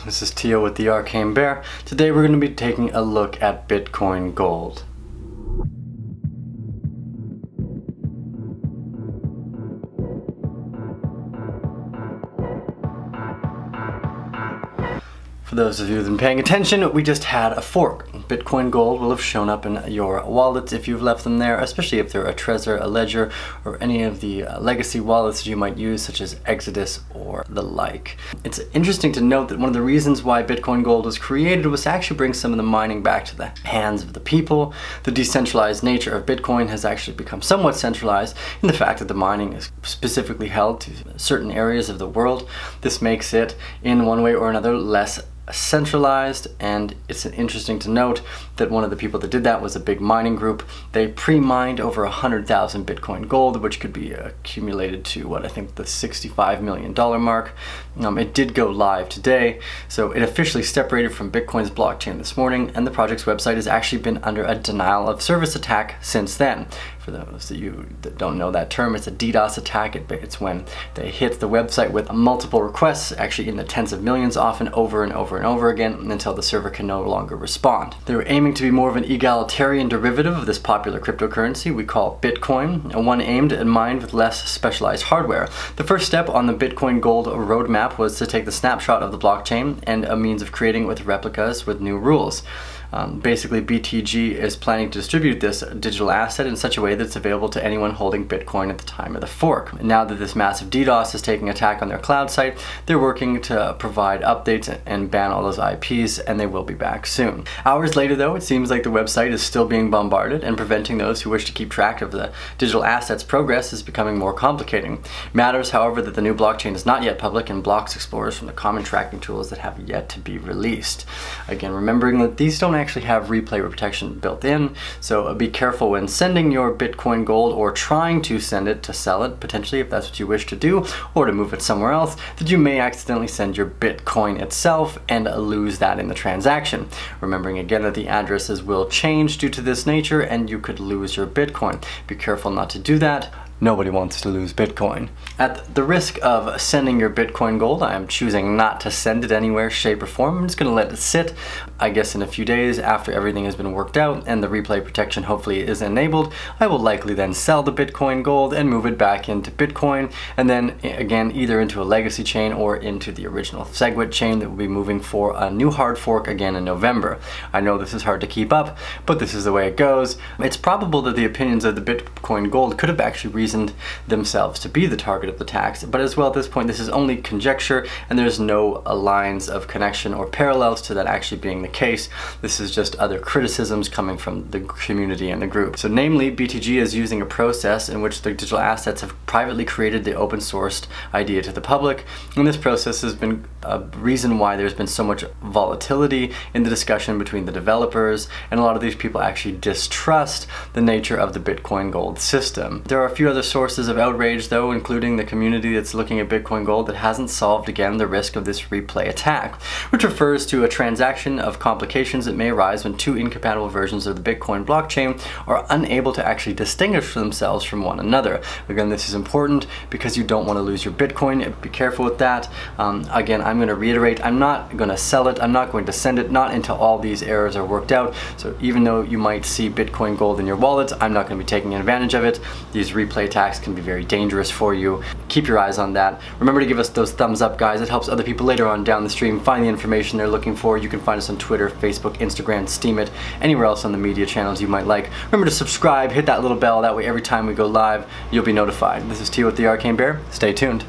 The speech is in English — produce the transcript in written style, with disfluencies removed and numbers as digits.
this is Tio with the Arcane Bear. Today we're going to be taking a look at Bitcoin Gold. For those of you who've been paying attention, we just had a fork. Bitcoin Gold will have shown up in your wallets if you've left them there, especially if they're a Trezor, a Ledger, or any of the legacy wallets you might use, such as Exodus or the like. It's interesting to note that one of the reasons why Bitcoin Gold was created was to actually bring some of the mining back to the hands of the people. The decentralized nature of Bitcoin has actually become somewhat centralized in the fact that the mining is specifically held to certain areas of the world. This makes it, in one way or another, less centralized, and it's interesting to note that one of the people that did that was a big mining group. They pre-mined over 100,000 Bitcoin Gold, which could be accumulated to what I think the $65 million mark. It did go live today, so it officially separated from Bitcoin's blockchain this morning, and the project's website has actually been under a denial of service attack since then. For those of you that don't know that term, it's a DDoS attack. It's when they hit the website with multiple requests, actually in the tens of millions, often over and over and over again, until the server can no longer respond. They were aiming to be more of an egalitarian derivative of this popular cryptocurrency we call Bitcoin, and one aimed and mined with less specialized hardware. The first step on the Bitcoin Gold roadmap was to take the snapshot of the blockchain and a means of creating with replicas with new rules. Basically, BTG is planning to distribute this digital asset in such a way that it's available to anyone holding Bitcoin at the time of the fork. And now that this massive DDoS is taking attack on their cloud site, they're working to provide updates and ban all those IPs, and they will be back soon. Hours later, though, it seems like the website is still being bombarded, and preventing those who wish to keep track of the digital asset's progress is becoming more complicating. Matters, however, that the new blockchain is not yet public and blocks explorers from the common tracking tools that have yet to be released. Again, remembering that these don't actually have replay protection built in, so be careful when sending your Bitcoin Gold or trying to send it to sell it, potentially, if that's what you wish to do, or to move it somewhere else, that you may accidentally send your Bitcoin itself and lose that in the transaction. Remembering again that the addresses will change due to this nature and you could lose your Bitcoin. Be careful not to do that. Nobody wants to lose Bitcoin. At the risk of sending your Bitcoin Gold, I am choosing not to send it anywhere, shape, or form. I'm just going to let it sit. I guess in a few days, after everything has been worked out and the replay protection hopefully is enabled, I will likely then sell the Bitcoin Gold and move it back into Bitcoin, and then again either into a legacy chain or into the original SegWit chain that will be moving for a new hard fork again in November. I know this is hard to keep up, but this is the way it goes. It's probable that the opinions of the Bitcoin Gold could have actually reasoned themselves to be the target of the tax, but as well at this point this is only conjecture and there's no lines of connection or parallels to that actually being the case. This is just other criticisms coming from the community and the group. So namely, BTG is using a process in which the digital assets have privately created the open sourced idea to the public, and this process has been a reason why there's been so much volatility in the discussion between the developers, and a lot of these people actually distrust the nature of the Bitcoin Gold system. There are a few other sources of outrage though, including the community that's looking at Bitcoin Gold that hasn't solved again the risk of this replay attack, which refers to a transaction of complications that may arise when two incompatible versions of the Bitcoin blockchain are unable to actually distinguish themselves from one another. Again, this is important because you don't want to lose your Bitcoin. Be careful with that. Again, I'm going to reiterate, I'm not going to sell it, I'm not going to send it, not until all these errors are worked out. So even though you might see Bitcoin Gold in your wallet, I'm not going to be taking advantage of it. These replay attacks can be very dangerous for you. Keep your eyes on that. Remember to give us those thumbs up, guys. It helps other people later on down the stream find the information they're looking for. You can find us on Twitter, Facebook, Instagram, Steemit, anywhere else on the media channels you might like. Remember to subscribe, hit that little bell, that way every time we go live, you'll be notified. This is T with the Arcane Bear. Stay tuned.